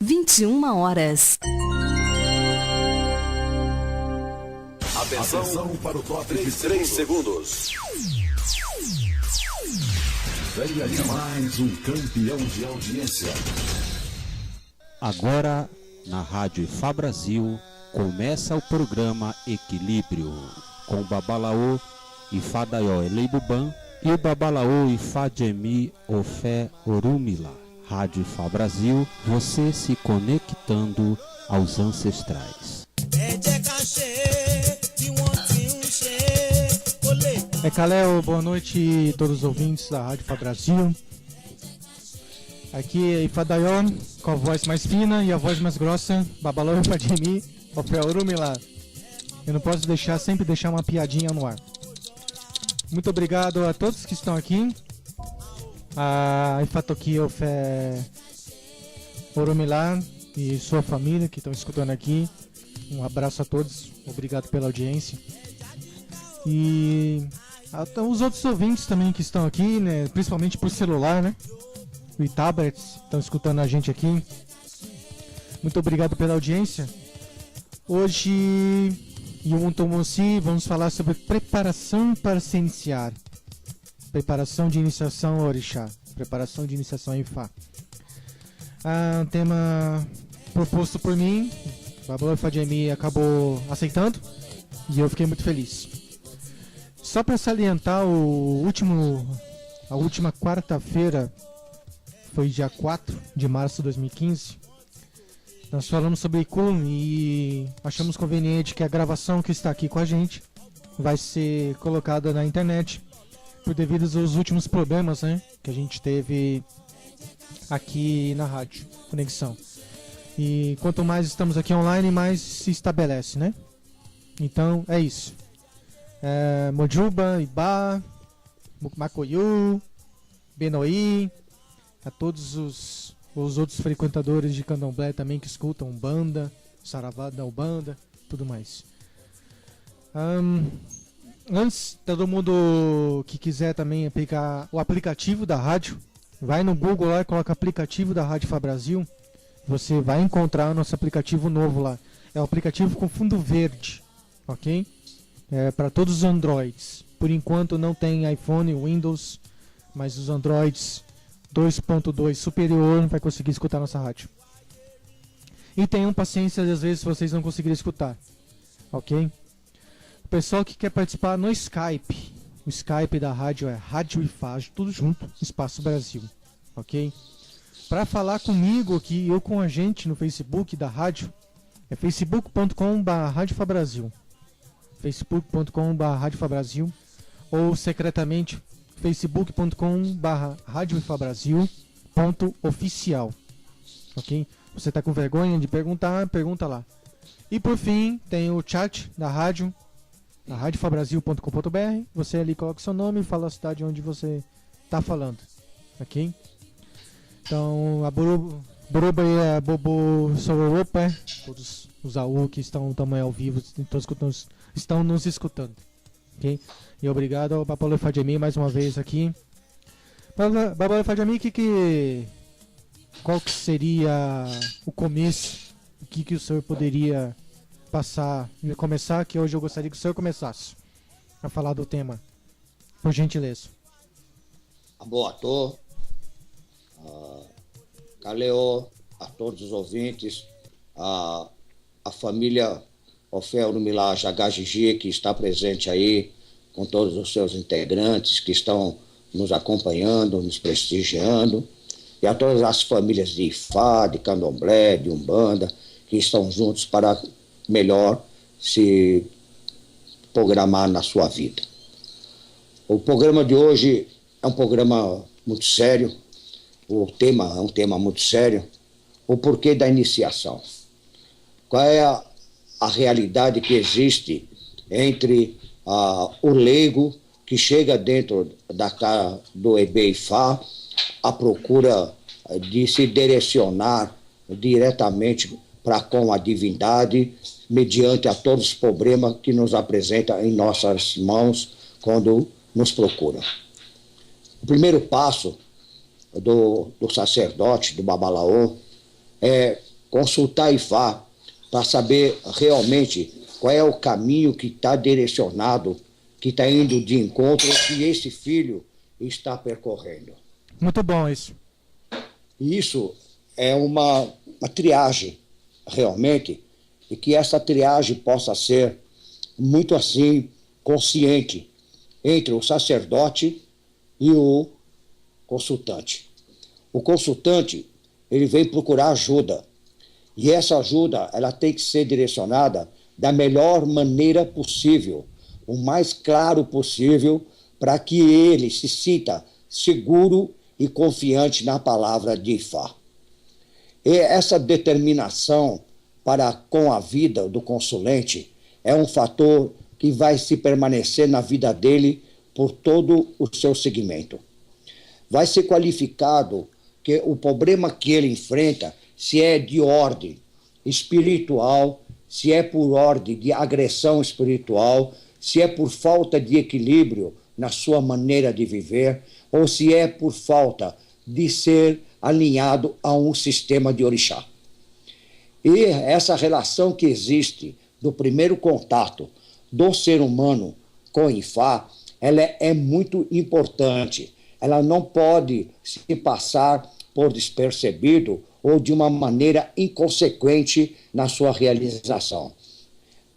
21 horas. Atenção para o top de 3 segundos. Venha mais um campeão de audiência. Agora, na Rádio Ifá Brasil, começa o programa Equilíbrio, com o Babalaô Ifá Daió Eleibuban e o Babalaô Ifá Jemi Ofé Orumila. Rádio Ifá Brasil, você se conectando aos ancestrais. É Caléo, boa noite a todos os ouvintes da Rádio Ifá Brasil. Aqui é Ifá Daió, com a voz mais fina e a voz mais grossa, Babalaô Ifá Jemi Ofé Orumila. Eu não posso sempre deixar uma piadinha no ar. Muito obrigado a todos que estão aqui. A Ifá Toki Ofé Orumila e sua família que estão escutando aqui. Um abraço a todos, obrigado pela audiência. E os outros ouvintes também que estão aqui, né, principalmente por celular, né, e tablets, estão escutando a gente aqui. Muito obrigado pela audiência. Hoje, em um Tomosi, vamos falar sobre preparação para se iniciar. Preparação de iniciação ao Orixá. Preparação de iniciação a Ifá. Um tema proposto por mim. O Babalaô Ifá Jemi acabou aceitando e eu fiquei muito feliz. Só para salientar, a última quarta-feira, foi dia 4 de março de 2015, nós falamos sobre Ikun e achamos conveniente que a gravação que está aqui com a gente vai ser colocada na internet por devido aos últimos problemas, né, que a gente teve aqui na rádio, conexão. E quanto mais estamos aqui online, mais se estabelece, né? Então, é isso. Mojuba, Ibá, Macoyu, Benoí, a todos os outros frequentadores de Candomblé também que escutam Umbanda, Saravá da Umbanda, tudo mais. Antes, todo mundo que quiser também pegar o aplicativo da rádio, vai no Google lá e coloca aplicativo da Rádio Ifá Brasil, você vai encontrar o nosso aplicativo novo lá. É um aplicativo com fundo verde, ok? É para todos os Androids. Por enquanto não tem iPhone, Windows, mas os Androids 2.2 superior vai conseguir escutar nossa rádio. E tenham paciência, às vezes vocês não conseguirem escutar, ok? O pessoal que quer participar no Skype, o Skype da rádio é Rádio Ifá, tudo junto, Espaço Brasil, ok? Para falar comigo aqui, eu com a gente no Facebook da rádio, é facebook.com/radiofabrasil, facebook.com/radiofabrasil, ou secretamente facebook.com/radioifabrasil.oficial, ok? Você está com vergonha de perguntar, pergunta lá. E por fim, tem o chat da rádio, na radiofabrasil.com.br. Você ali coloca seu nome e fala a cidade onde você está falando, ok? Então, a Buruba e a Bobo Sororopa, todos os AU que estão também ao vivo, estão nos escutando, ok? E obrigado ao Babalaô Ifá Jemi mais uma vez aqui. Babalaô Ifá Jemi, qual que seria o começo? O que o senhor poderia passar e começar? Que hoje eu gostaria que o senhor começasse a falar do tema, por gentileza. Boa tarde, Caléo, a todos os ouvintes, a família Ofé Orumila Jagajigi, que está presente aí, com todos os seus integrantes que estão nos acompanhando, nos prestigiando, e a todas as famílias de Ifá, de Candomblé, de Umbanda, que estão juntos para melhor se programar na sua vida. O programa de hoje é um programa muito sério, o tema é um tema muito sério, o porquê da iniciação. Qual é a realidade que existe entre o leigo que chega dentro da casa do EB Ifá à procura de se direcionar diretamente para com a divindade, mediante a todos os problemas que nos apresenta em nossas mãos quando nos procura. O primeiro passo do sacerdote, do Babalaô, é consultar Ifá para saber realmente qual é o caminho que está direcionado, que está indo de encontro ao que esse filho está percorrendo. Muito bom isso. Isso é uma triagem, realmente, e que essa triagem possa ser muito assim, consciente, entre o sacerdote e o consultante. O consultante, ele vem procurar ajuda, e essa ajuda, ela tem que ser direcionada da melhor maneira possível, o mais claro possível, para que ele se sinta seguro e confiante na palavra de Ifá. E essa determinação para com a vida do consulente é um fator que vai se permanecer na vida dele por todo o seu segmento. Vai ser qualificado que o problema que ele enfrenta, se é de ordem espiritual, se é por ordem de agressão espiritual, se é por falta de equilíbrio na sua maneira de viver, ou se é por falta de ser alinhado a um sistema de orixá. E essa relação que existe do primeiro contato do ser humano com Ifá, ela é muito importante. Ela não pode se passar por despercebido ou de uma maneira inconsequente na sua realização.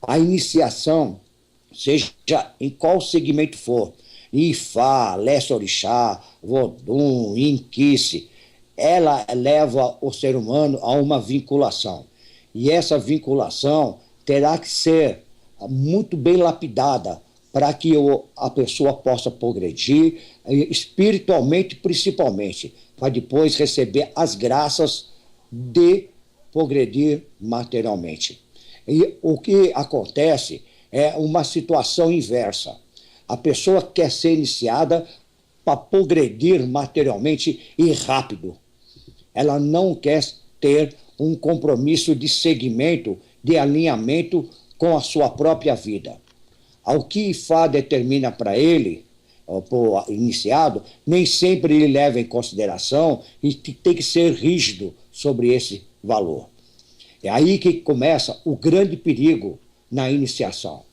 A iniciação, seja em qual segmento for, Ifá, Leste-Orixá, Vodum, Inquice, ela leva o ser humano a uma vinculação. E essa vinculação terá que ser muito bem lapidada para que a pessoa possa progredir, espiritualmente principalmente, para depois receber as graças de progredir materialmente. E o que acontece é uma situação inversa. A pessoa quer ser iniciada para progredir materialmente e rápido. Ela não quer ter um compromisso de seguimento, de alinhamento com a sua própria vida. Ao que Ifá determina para ele, para o iniciado, nem sempre ele leva em consideração e tem que ser rígido sobre esse valor. É aí que começa o grande perigo na iniciação.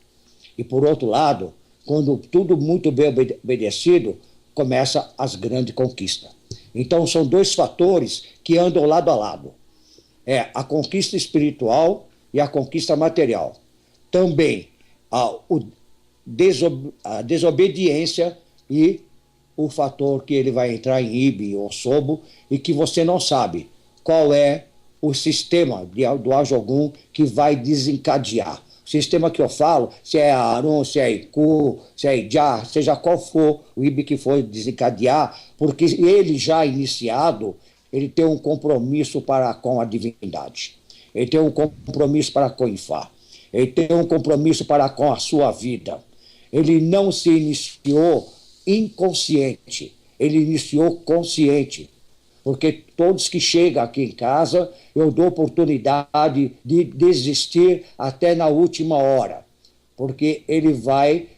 E, por outro lado, quando tudo muito bem obedecido, começa as grandes conquistas. Então, são dois fatores que andam lado a lado. É a conquista espiritual e a conquista material. Também a desobediência e o fator que ele vai entrar em Ibi ou Sobo e que você não sabe qual é o sistema do Ajogum que vai desencadear. O sistema que eu falo, se é Arum, se é Iku, se é Ijá, seja qual for o Ibi que for desencadear, porque ele já iniciado, ele tem um compromisso para com a divindade. Ele tem um compromisso para com Ifá. Ele tem um compromisso para com a sua vida. Ele não se iniciou inconsciente, ele iniciou consciente. Porque todos que chegam aqui em casa, eu dou oportunidade de desistir até na última hora. Porque ele vai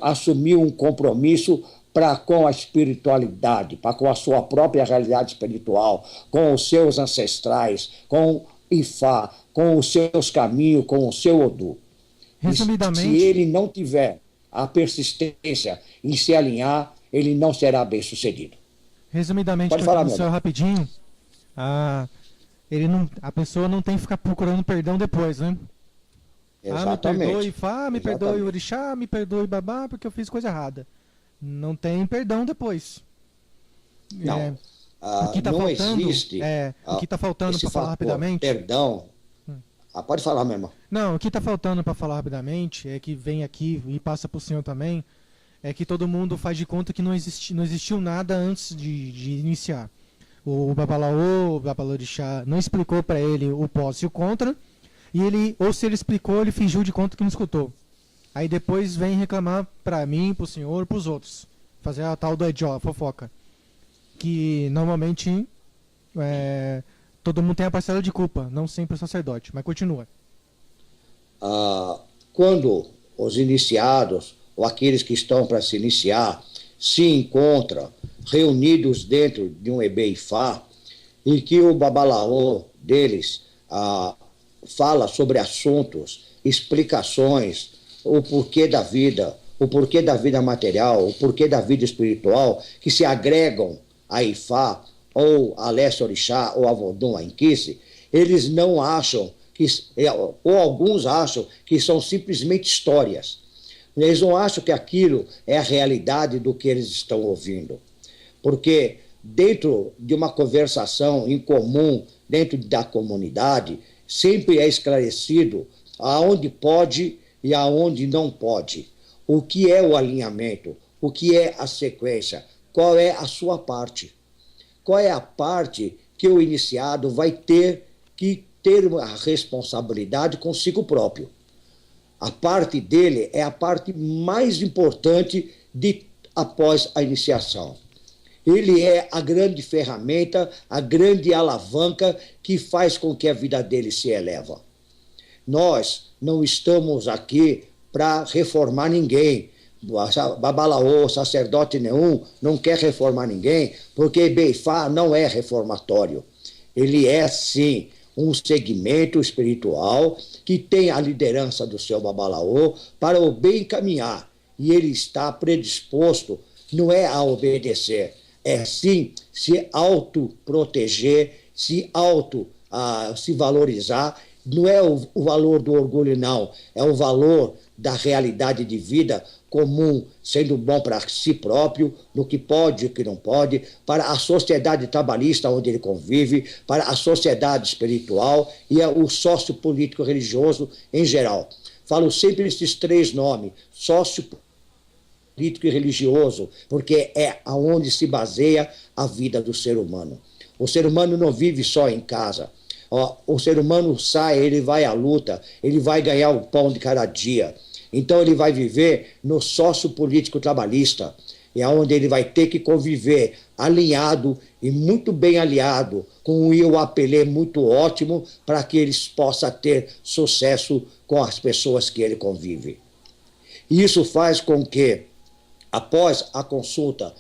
assumir um compromisso para com a espiritualidade, para com a sua própria realidade espiritual, com os seus ancestrais, com Ifá, com os seus caminhos, com o seu Odu. Resumidamente, se ele não tiver a persistência em se alinhar, ele não será bem sucedido. Resumidamente, Pode falar, só rapidinho, a pessoa não tem que ficar procurando perdão depois, né? Exatamente. Me perdoe Ifá, me perdoe Orixá, me perdoe Babá, porque eu fiz coisa errada. Não tem perdão depois. Não. O que tá não faltando, existe. O que está faltando para falar rapidamente. Perdão. Pode falar, meu irmão. Não, o que está faltando para falar rapidamente é que vem aqui e passa para o senhor também. É que todo mundo faz de conta que não existiu nada antes de iniciar. O Babalaô, o Babalorixá, não explicou para ele o pós e o contra. E ele, ou se ele explicou, ele fingiu de conta que não escutou. Aí depois vem reclamar para mim, para o senhor, para os outros. Fazer a tal do Edjó, a fofoca. Que normalmente todo mundo tem a parcela de culpa, não sempre o sacerdote. Mas continua. Quando os iniciados, ou aqueles que estão para se iniciar, se encontram reunidos dentro de um Ebe Ifá, e que o babalaô deles fala sobre assuntos, explicações, o porquê da vida material, o porquê da vida espiritual, que se agregam a Ifá, ou a Leste Orixá, ou a Vodun, a Inquice, eles não acham, ou alguns acham que são simplesmente histórias. Eles não acham que aquilo é a realidade do que eles estão ouvindo. Porque dentro de uma conversação em comum, dentro da comunidade, sempre é esclarecido aonde pode e aonde não pode. O que é o alinhamento? O que é a sequência? Qual é a sua parte? Qual é a parte que o iniciado vai ter que ter a responsabilidade consigo próprio? A parte dele é a parte mais importante após a iniciação. Ele é a grande ferramenta, a grande alavanca que faz com que a vida dele se eleva. Nós não estamos aqui para reformar ninguém. Babalaô, sacerdote nenhum, não quer reformar ninguém, porque Beifá não é reformatório. Ele é, sim, um segmento espiritual que tem a liderança do seu Babalaô para o bem caminhar. E ele está predisposto, não é a obedecer, é sim se autoproteger, se valorizar. Não é o valor do orgulho, não. É o valor da realidade de vida comum, sendo bom para si próprio, no que pode e o que não pode, para a sociedade trabalhista onde ele convive, para a sociedade espiritual e o sócio político religioso em geral. Falo sempre esses três nomes, sócio político e religioso, porque é aonde se baseia a vida do ser humano. O ser humano não vive só em casa. O ser humano sai, ele vai à luta, ele vai ganhar o pão de cada dia. Então ele vai viver no sócio-político trabalhista, é onde ele vai ter que conviver alinhado e muito bem aliado, com um IUAPLE muito ótimo, para que ele possa ter sucesso com as pessoas que ele convive. Isso faz com que, após a consulta,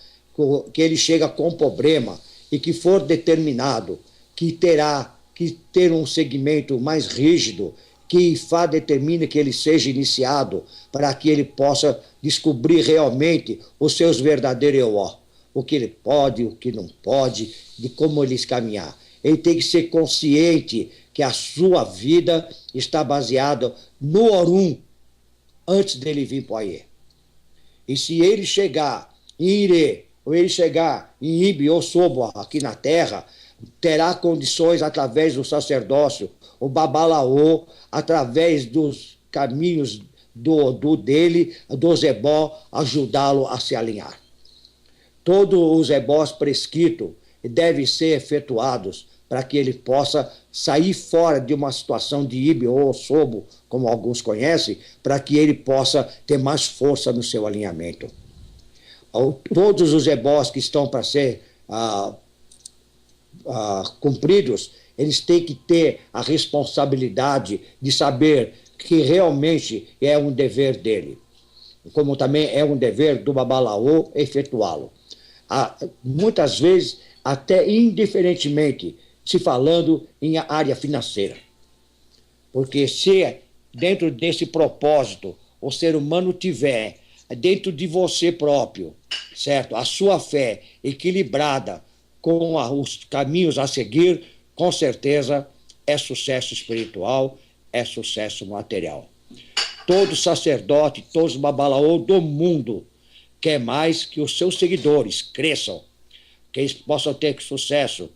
que ele chega com problema e que for determinado que terá que ter um segmento mais rígido, que Ifá determine que ele seja iniciado, para que ele possa descobrir realmente os seus verdadeiros eu, o que ele pode, o que não pode, de como ele caminhar. Ele tem que ser consciente que a sua vida está baseada no Orum, antes dele vir para o Aie. E se ele chegar em Irê, ou ele chegar em Ibi ou Sobo, aqui na Terra, terá condições, através do sacerdócio, o Babalaô, através dos caminhos dele, do Zebó, ajudá-lo a se alinhar. Todos os ebós prescritos devem ser efetuados para que ele possa sair fora de uma situação de Ibi ou Sobo, como alguns conhecem, para que ele possa ter mais força no seu alinhamento. Todos os ebós que estão para ser cumpridos, eles têm que ter a responsabilidade de saber que realmente é um dever dele, como também é um dever do Babalaô efetuá-lo. Muitas vezes, até indiferentemente, se falando em área financeira. Porque se dentro desse propósito o ser humano tiver dentro de você próprio, certo? A sua fé equilibrada com os caminhos a seguir, com certeza é sucesso espiritual, é sucesso material. Todo sacerdote, todos os babalaô do mundo quer mais que os seus seguidores cresçam, que eles possam ter sucesso,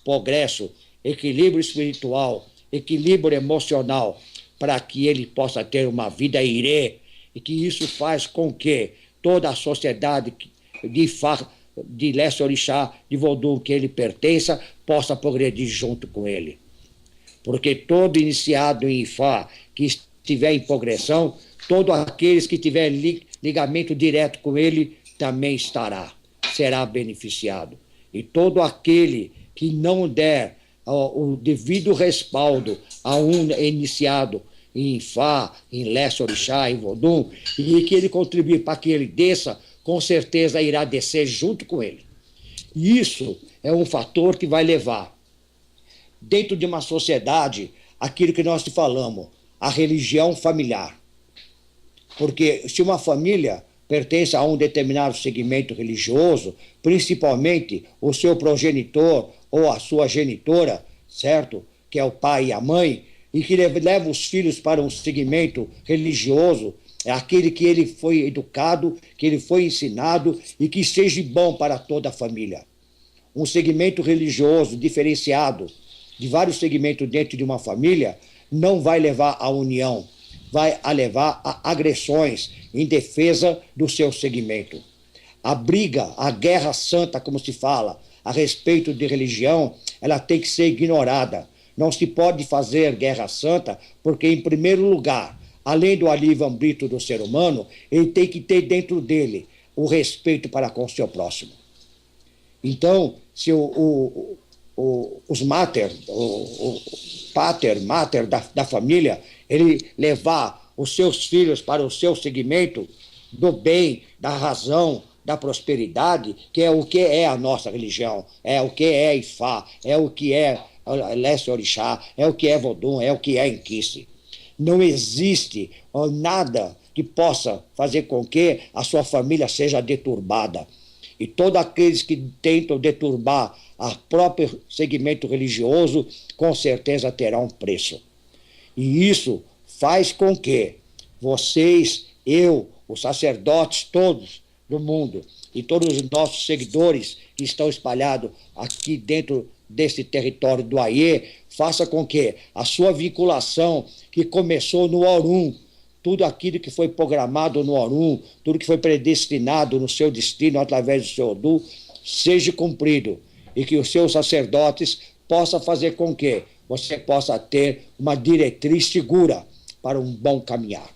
progresso, equilíbrio espiritual, equilíbrio emocional, para que ele possa ter uma vida irê, e que isso faz com que toda a sociedade de Leste Orixá, de Vodun, que ele pertença, possa progredir junto com ele. Porque todo iniciado em Ifá que estiver em progressão, todos aqueles que tiverem ligamento direto com ele, também será beneficiado. E todo aquele que não der o devido respaldo a um iniciado em Ifá, em Leste Orixá, em Vodun, e que ele contribui para que ele desça, com certeza irá descer junto com ele. E isso é um fator que vai levar dentro de uma sociedade, aquilo que nós te falamos, a religião familiar. Porque se uma família pertence a um determinado segmento religioso, principalmente o seu progenitor ou a sua genitora, certo? Que é o pai e a mãe, e que leva os filhos para um segmento religioso, é aquele que ele foi educado, que ele foi ensinado e que seja bom para toda a família. Um segmento religioso diferenciado de vários segmentos dentro de uma família não vai levar à união, vai levar a agressões em defesa do seu segmento. A briga, a guerra santa, como se fala, a respeito de religião, ela tem que ser ignorada. Não se pode fazer guerra santa, porque, em primeiro lugar, além do livre-arbítrio do ser humano, ele tem que ter dentro dele o respeito para com o seu próximo. Então, se os mater, o pater, mater da família, ele levar os seus filhos para o seu segmento do bem, da razão, da prosperidade, que é o que é a nossa religião, é o que é Ifá, é o que é Leste Orixá, é o que é Vodum, é o que é Inquice. Não existe nada que possa fazer com que a sua família seja deturbada. E todos aqueles que tentam deturbar o próprio segmento religioso, com certeza terão um preço. E isso faz com que vocês, eu, os sacerdotes todos do mundo e todos os nossos seguidores que estão espalhados aqui dentro desse território do Aie, faça com que a sua vinculação, que começou no Orum, tudo aquilo que foi programado no Orum, tudo que foi predestinado no seu destino através do seu Odu, seja cumprido, e que os seus sacerdotes possam fazer com que você possa ter uma diretriz segura para um bom caminhar.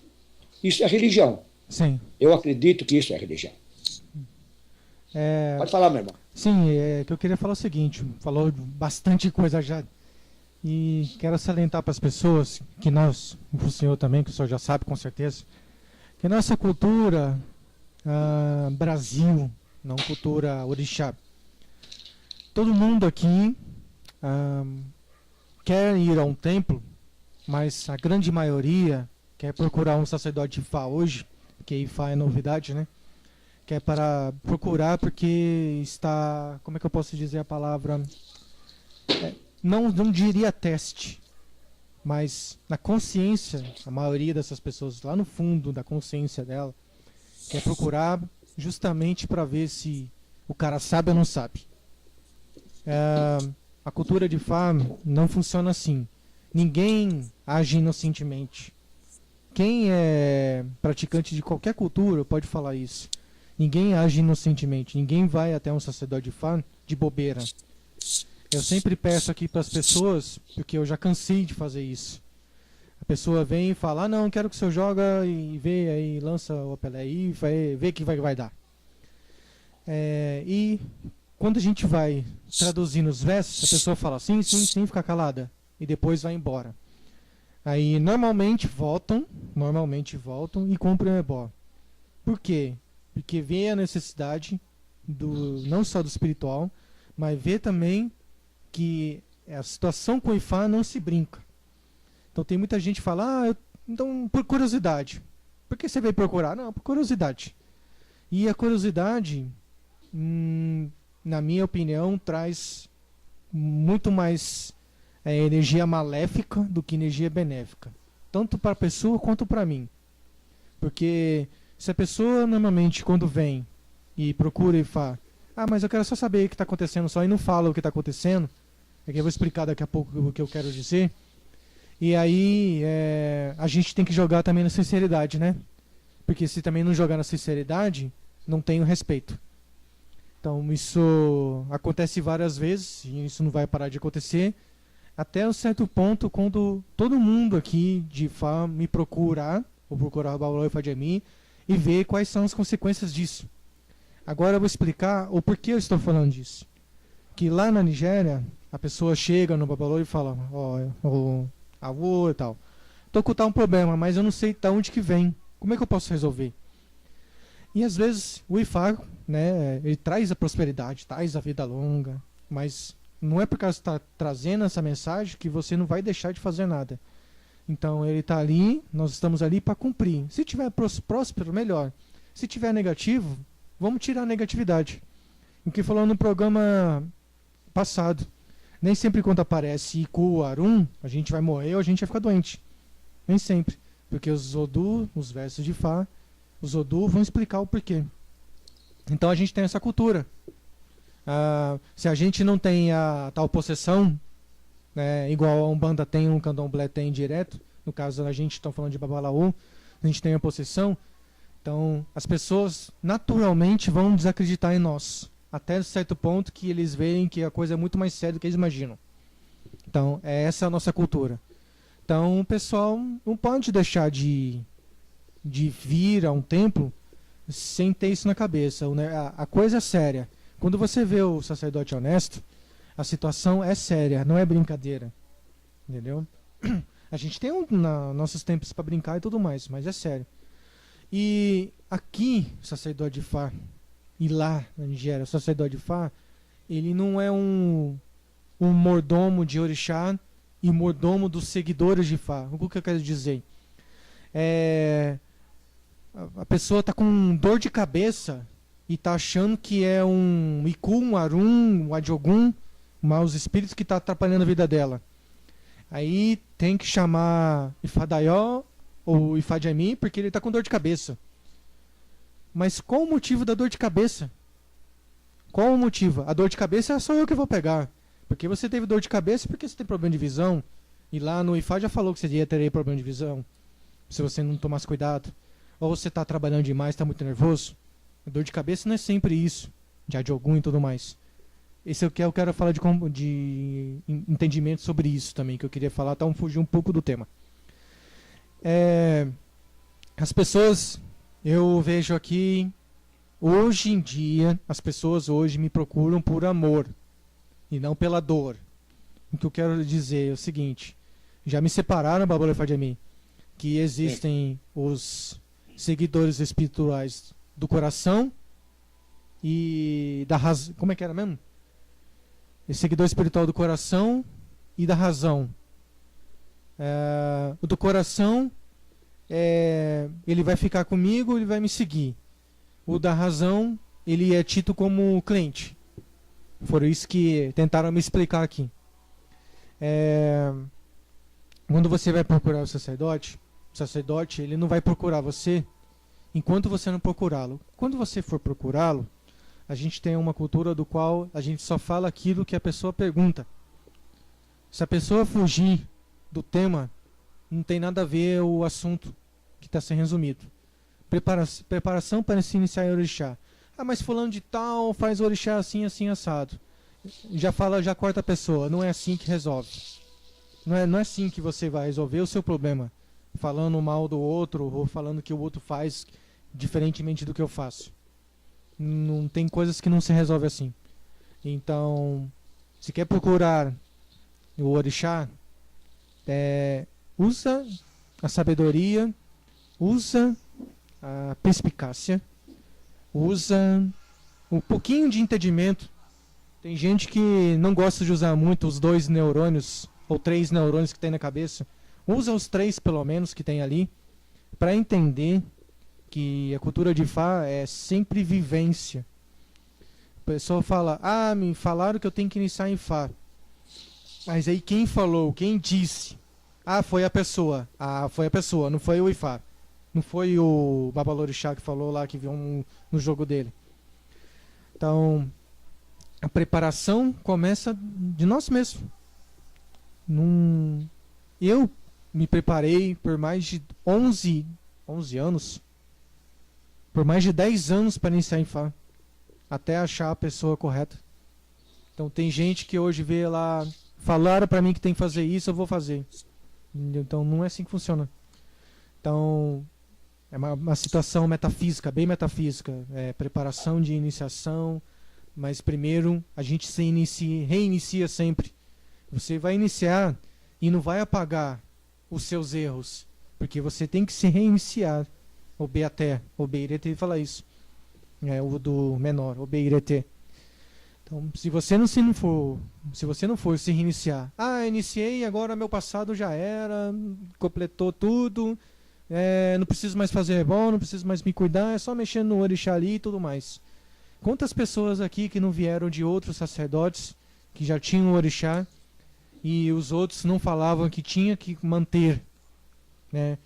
Isso é religião. Sim. Eu acredito que isso é religião. Pode falar, meu irmão. Sim, que eu queria falar o seguinte, falou bastante coisa já, e quero salientar para as pessoas, que nós, o senhor também, que o senhor já sabe com certeza, que nossa cultura, Brasil, não cultura orixá, todo mundo aqui quer ir a um templo, mas a grande maioria quer procurar um sacerdote Ifá hoje, que Ifá é novidade, né? Que é para procurar porque está, como é que eu posso dizer a palavra, não diria teste, mas na consciência, a maioria dessas pessoas lá no fundo da consciência dela, quer procurar justamente para ver se o cara sabe ou não sabe. A cultura de Ifá não funciona assim. Ninguém age inocentemente. Quem é praticante de qualquer cultura pode falar isso. Ninguém age inocentemente, ninguém vai até um sacerdote de Ifá de bobeira. Eu sempre peço aqui para as pessoas, porque eu já cansei de fazer isso. A pessoa vem e fala, não, quero que o senhor joga e vê aí, lança o Pelé aí, vê o que vai dar. E quando a gente vai traduzindo os versos, a pessoa fala sim, fica calada, e depois vai embora. Aí normalmente voltam e compram o ebó. Por quê? Porque vê a necessidade não só do espiritual, mas vê também que a situação com o Ifá não se brinca. Então tem muita gente que fala, então por curiosidade. Por que você veio procurar? Não, por curiosidade. E a curiosidade, na minha opinião, traz muito mais energia maléfica do que energia benéfica. Tanto para a pessoa quanto para mim. Porque se a pessoa normalmente quando vem e procura e fala, mas eu quero só saber o que está acontecendo só, e não fala o que está acontecendo, é que eu vou explicar daqui a pouco o que eu quero dizer. E aí a gente tem que jogar também na sinceridade, né? Porque se também não jogar na sinceridade, não tem o respeito. Então isso acontece várias vezes, e isso não vai parar de acontecer, até um certo ponto quando todo mundo aqui de Ifá me procurar, ou procurar o Babalô Ifá de mim, e ver quais são as consequências disso. Agora eu vou explicar o porquê eu estou falando disso. Que lá na Nigéria, a pessoa chega no Babalô e fala, avô e tal, tô com tal um problema, mas eu não sei de onde que vem. Como é que eu posso resolver? E às vezes o Ifá, né, ele traz a prosperidade, traz a vida longa, mas Não é por causa que está trazendo essa mensagem que você não vai deixar de fazer nada. Então ele está ali, nós estamos ali para cumprir. Se tiver próspero, melhor. Se tiver negativo, vamos tirar a negatividade. O que falou no programa passado. Nem sempre quando aparece Iku Arun, a gente vai morrer ou a gente vai ficar doente. Nem sempre. Porque os Odu, os versos de Fá, os Odu vão explicar o porquê. Então a gente tem essa cultura. Se a gente não tem a tal possessão, igual a Umbanda tem, um Candomblé tem direto, no caso a gente está falando de Babalaô, a gente tem a possessão, então as pessoas naturalmente vão desacreditar em nós, até certo ponto que eles veem que a coisa é muito mais séria do que eles imaginam. Então essa é a nossa cultura. Então o pessoal não pode deixar de vir a um templo sem ter isso na cabeça. A coisa é séria. Quando você vê o sacerdote honesto, a situação é séria, não é brincadeira. Entendeu? A gente tem nossos tempos para brincar e tudo mais, mas é sério. E aqui, o sacerdote de Fá, e lá na Nigéria, o sacerdote de Fá, ele não é um mordomo de orixá e mordomo dos seguidores de Fá. O que eu quero dizer? A pessoa está com dor de cabeça e está achando que é um Iku, um Arun, um Adiogun, maus espíritos que está atrapalhando a vida dela. Aí tem que chamar Ifadaió ou Ifadjemi porque ele está com dor de cabeça. Mas qual o motivo da dor de cabeça? Qual o motivo? A dor de cabeça é só eu que vou pegar. Porque você teve dor de cabeça porque você tem problema de visão. E lá no Ifá já falou que você ia ter problema de visão. Se você não tomasse cuidado. Ou você está trabalhando demais, está muito nervoso. A dor de cabeça não é sempre isso. De Adiogun e tudo mais. Esse é o que eu quero falar de entendimento sobre isso também. Que eu queria falar, então fugir um pouco do tema. As pessoas, eu vejo aqui, hoje em dia, as pessoas hoje me procuram por amor. E não pela dor. O que eu quero dizer é o seguinte. Já me separaram, Babala Fadjami, que existem os seguidores espirituais do coração e da razão. Como é que era mesmo? Esse seguidor espiritual do coração e da razão. O do coração, ele vai ficar comigo, ele vai me seguir. O da razão, ele é tido como cliente. Foi isso que tentaram me explicar aqui. Quando você vai procurar o sacerdote ele não vai procurar você enquanto você não procurá-lo. Quando você for procurá-lo, a gente tem uma cultura do qual a gente só fala aquilo que a pessoa pergunta. Se a pessoa fugir do tema, não tem nada a ver o assunto que está sendo resumido. Preparação para se iniciar em orixá. Mas fulano de tal faz orixá assim, assim, assado. Já corta a pessoa. Não é assim que resolve. Não é assim que você vai resolver o seu problema. Falando mal do outro ou falando que o outro faz diferentemente do que eu faço. Não tem coisas que não se resolve assim. Então, se quer procurar o orixá, usa a sabedoria, usa a perspicácia, usa um pouquinho de entendimento. Tem gente que não gosta de usar muito os 2 neurônios ou 3 neurônios que tem na cabeça. Usa os 3 pelo menos que tem ali para entender que a cultura de Fá é sempre vivência. A pessoa fala, me falaram que eu tenho que iniciar em Fá. Mas aí quem falou, quem disse? Foi a pessoa. Foi a pessoa, não foi o Ifá. Não foi o Babalorixá que falou lá, que viu no jogo dele. Então, a preparação começa de nós mesmos. Eu me preparei por mais de 11 anos, por mais de 10 anos para iniciar em Fá, até achar a pessoa correta. Então tem gente que hoje vê lá, falaram para mim que tem que fazer isso, eu vou fazer. Então não é assim que funciona. Então é uma situação metafísica, bem metafísica, preparação de iniciação, mas primeiro a gente se reinicia sempre. Você vai iniciar e não vai apagar os seus erros, porque você tem que se reiniciar. O Beaté, o Beirete fala isso. O do menor, o Beirete. Então, se você não for se reiniciar, iniciei, agora meu passado já era, completou tudo, não preciso mais fazer bom, não preciso mais me cuidar, é só mexer no orixá ali e tudo mais. Quantas pessoas aqui que não vieram de outros sacerdotes, que já tinham o orixá, e os outros não falavam que tinha que manter, né?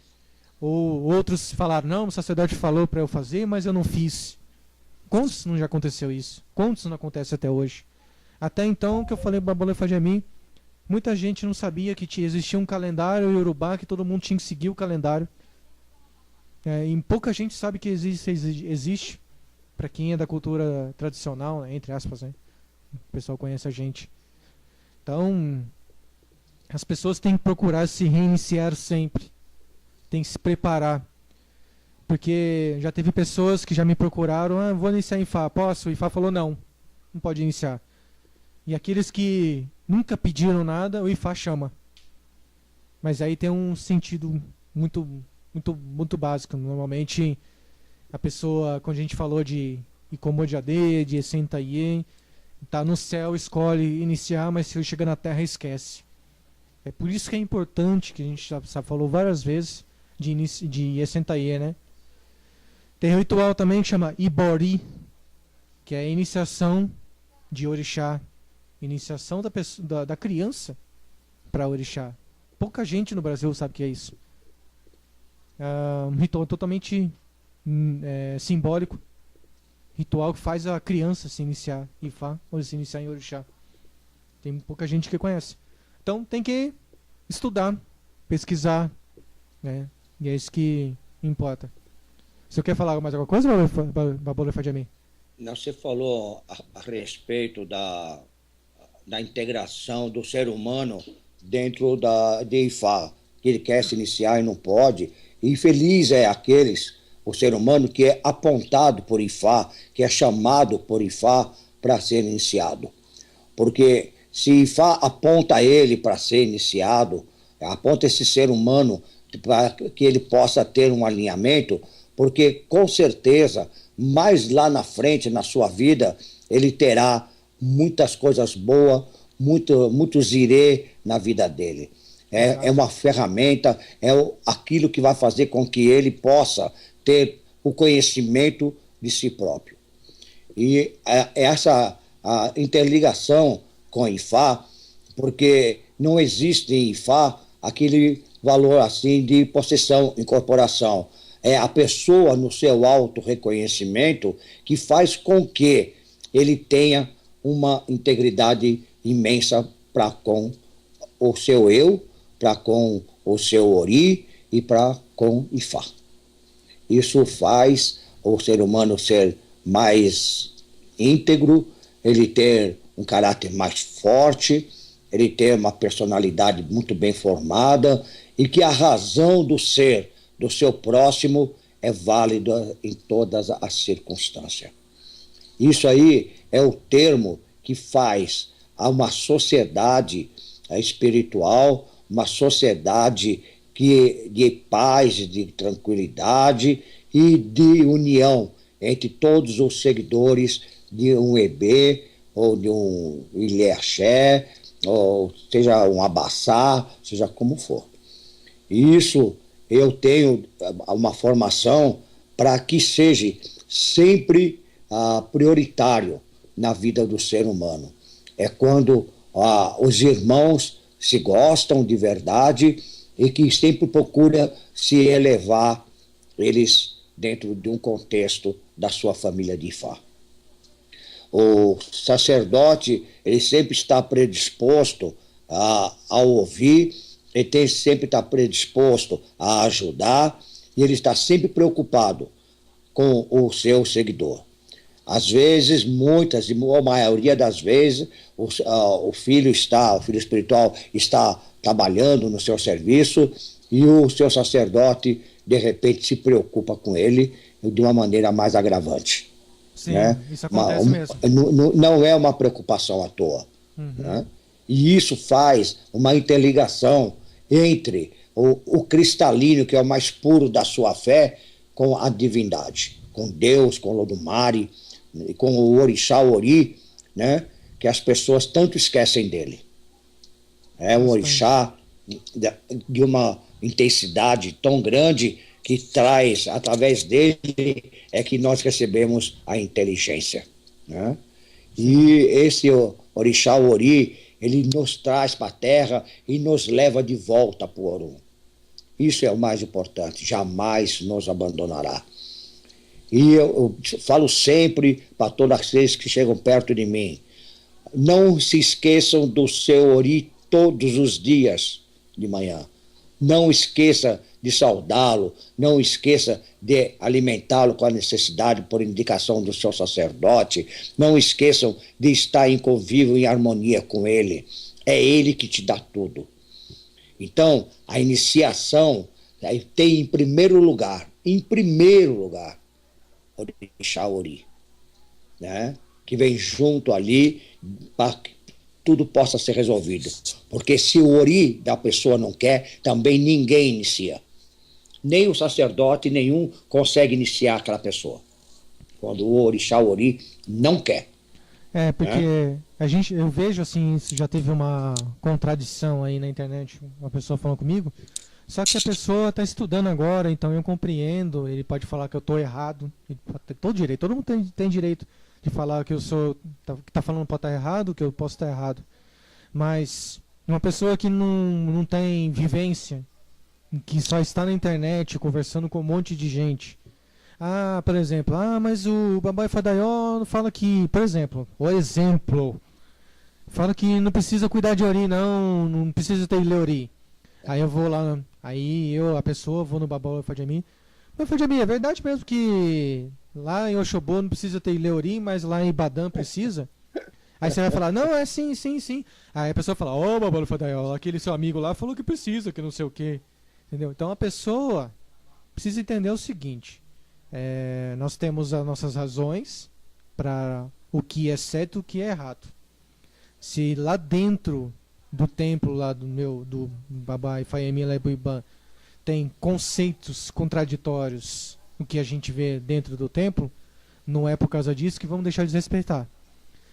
Ou outros falaram, não, o sacerdote falou para eu fazer, mas eu não fiz. Quantos não já aconteceu isso? Quantos não acontece até hoje? Até então, que eu falei para Babalô Ifá-Jemi, muita gente não sabia que existia um calendário iorubá, que todo mundo tinha que seguir o calendário. E pouca gente sabe que existe para quem é da cultura tradicional, né, entre aspas, né? O pessoal conhece a gente. Então, as pessoas têm que procurar se reiniciar sempre. Tem que se preparar. Porque já teve pessoas que já me procuraram, vou iniciar em Ifá, posso? O Ifá falou não pode iniciar. E aqueles que nunca pediram nada, o Ifá chama. Mas aí tem um sentido muito básico. Normalmente, a pessoa, quando a gente falou de Icomodiadê, de Essentaie, tá no céu, escolhe iniciar, mas se chega na terra, esquece. É por isso que é importante, que a gente já falou várias vezes, de Essentaie, né? Tem um ritual também que chama Ibori, que é a iniciação de orixá. Iniciação da criança para orixá. Pouca gente no Brasil sabe o que é isso. Um ritual totalmente simbólico. Ritual que faz a criança se iniciar em Ifá ou se iniciar em orixá. Tem pouca gente que conhece. Então tem que estudar, pesquisar, né? E é isso que importa. Você quer falar mais alguma coisa, Babalô Ifá-Jemi? Não, você falou a respeito da integração do ser humano dentro de Ifá, que ele quer se iniciar e não pode. E feliz é o ser humano que é apontado por Ifá, que é chamado por Ifá para ser iniciado. Porque se Ifá aponta ele para ser iniciado, aponta esse ser humano para que ele possa ter um alinhamento, porque com certeza, mais lá na frente, na sua vida, ele terá muitas coisas boas, muito zirê na vida dele. É uma ferramenta, aquilo que vai fazer com que ele possa ter o conhecimento de si próprio. E essa a interligação com Ifá, porque não existe em Ifá aquele valor assim de possessão, incorporação. É a pessoa no seu auto-reconhecimento que faz com que ele tenha uma integridade imensa para com o seu eu, para com o seu ori e para com Ifá. Isso faz o ser humano ser mais íntegro, ele ter um caráter mais forte, ele ter uma personalidade muito bem formada e que a razão do ser do seu próximo é válida em todas as circunstâncias. Isso aí é o termo que faz a uma sociedade espiritual, uma sociedade de paz, de tranquilidade e de união entre todos os seguidores de um EB, ou de um Ilê Axé, ou seja um Abassá, seja como for. Isso eu tenho uma formação para que seja sempre prioritário na vida do ser humano. É quando os irmãos se gostam de verdade e que sempre procura se elevar eles dentro de um contexto da sua família de Ifá. O sacerdote, ele sempre está predisposto a ouvir, ele sempre está predisposto a ajudar e ele está sempre preocupado com o seu seguidor. Às vezes, muitas, a maioria das vezes, o filho espiritual está trabalhando no seu serviço e o seu sacerdote, de repente, se preocupa com ele de uma maneira mais agravante. Sim, né? Isso acontece mesmo. Não é uma preocupação à toa. Né? E isso faz uma interligação entre o cristalino, que é o mais puro da sua fé, com a divindade, com Deus, com Lodumare, com o orixá Ori, né, que as pessoas tanto esquecem dele. É um orixá de uma intensidade tão grande que traz, através dele, é que nós recebemos a inteligência, né? E esse orixá Ori, ele nos traz para a terra e nos leva de volta para o Orum. Isso é o mais importante, jamais nos abandonará. E eu falo sempre para todas aqueles que chegam perto de mim, não se esqueçam do seu Ori todos os dias de manhã. Não esqueça de saudá-lo, não esqueça de alimentá-lo com a necessidade por indicação do seu sacerdote, não esqueçam de estar em convívio, em harmonia com ele. É ele que te dá tudo. Então, a iniciação tem em primeiro lugar, Orixá Ori, né? Que vem junto ali para que tudo possa ser resolvido. Porque se o Ori da pessoa não quer, também ninguém inicia. Nem o sacerdote, nenhum consegue iniciar aquela pessoa. Quando o Orixá Ori não quer. Porque eu vejo assim, isso já teve uma contradição aí na internet, uma pessoa falando comigo, só que a pessoa está estudando agora, então eu compreendo, ele pode falar que eu estou errado, ele tem todo direito, todo mundo tem direito de falar que eu sou, que tá falando pode estar errado, que eu posso estar errado. Mas uma pessoa que não tem vivência, que só está na internet conversando com um monte de gente. Por exemplo, mas o Babai Fadaió fala que, por exemplo, fala que não precisa cuidar de Ori, não precisa ter Leori. Aí eu vou lá, a pessoa, vou no Babai Fadjami. Mas Fadjami, é verdade mesmo que lá em Oxobô não precisa ter Leori, mas lá em Ibadã precisa? Aí você vai falar, não, é sim. Aí a pessoa fala, Babai Fadaió, aquele seu amigo lá falou que precisa, que não sei o quê. Entendeu? Então a pessoa precisa entender o seguinte, nós temos as nossas razões para o que é certo e o que é errado. Se lá dentro do templo lá do Babai Fayemi Lebuiban tem conceitos contraditórios, o que a gente vê dentro do templo, não é por causa disso que vamos deixar de respeitar.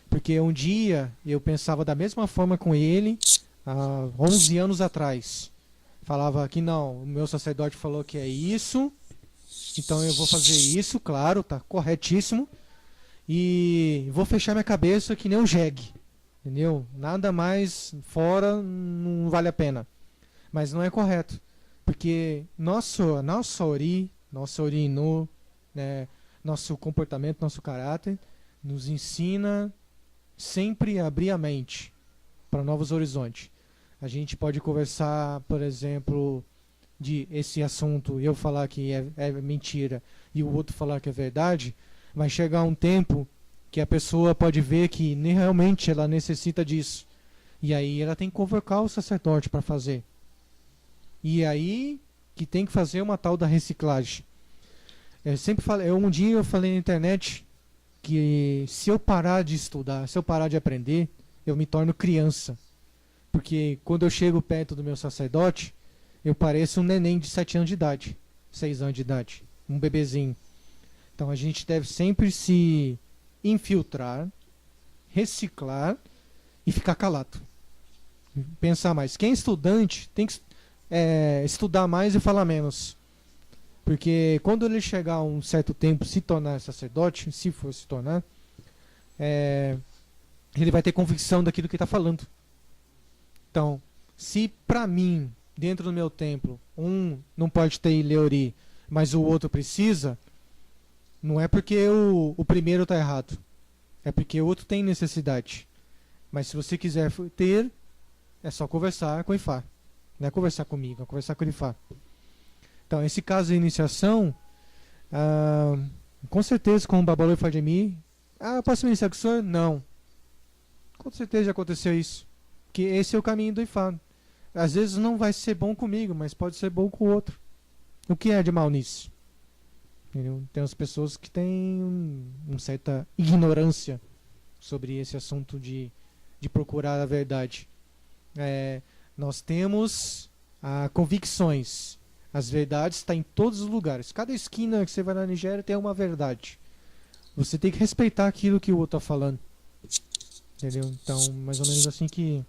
Porque um dia eu pensava da mesma forma com ele, há 11 anos atrás. Falava que não, o meu sacerdote falou que é isso, então eu vou fazer isso, claro, tá corretíssimo, e vou fechar minha cabeça que nem um jegue, entendeu? Nada mais fora não vale a pena. Mas não é correto, porque nosso Ori Inu, né, nosso comportamento, nosso caráter, nos ensina sempre a abrir a mente para novos horizontes. A gente pode conversar, por exemplo, de esse assunto, eu falar que é mentira e o outro falar que é verdade, vai chegar um tempo que a pessoa pode ver que realmente ela necessita disso. E aí ela tem que convocar o sacerdote para fazer. E aí que tem que fazer uma tal da reciclagem. Um dia eu falei na internet que se eu parar de estudar, se eu parar de aprender, eu me torno criança. Porque quando eu chego perto do meu sacerdote, eu pareço um neném de 7 anos de idade, 6 anos de idade, um bebezinho. Então a gente deve sempre se infiltrar, reciclar e ficar calado. Pensar mais. Quem é estudante tem que estudar mais e falar menos. Porque quando ele chegar a um certo tempo, se tornar sacerdote, se for se tornar, ele vai ter convicção daquilo que está falando. Então, se para mim, dentro do meu templo, um não pode ter Leori, mas o outro precisa, não é porque o primeiro está errado, é porque o outro tem necessidade. Mas se você quiser ter, é só conversar com o Ifá. Não é conversar comigo, é conversar com o Ifá. Então, esse caso de iniciação, com certeza com o Babalô Fadjemi, posso me iniciar com o senhor? Não. Com certeza já aconteceu isso. Porque esse é o caminho do Ifá. Às vezes não vai ser bom comigo, mas pode ser bom com o outro. O que é de mal nisso? Entendeu? Tem as pessoas que têm uma certa ignorância sobre esse assunto de procurar a verdade. Nós temos convicções. As verdades estão em todos os lugares. Cada esquina que você vai na Nigéria tem uma verdade. Você tem que respeitar aquilo que o outro está falando. Entendeu? Então, mais ou menos assim que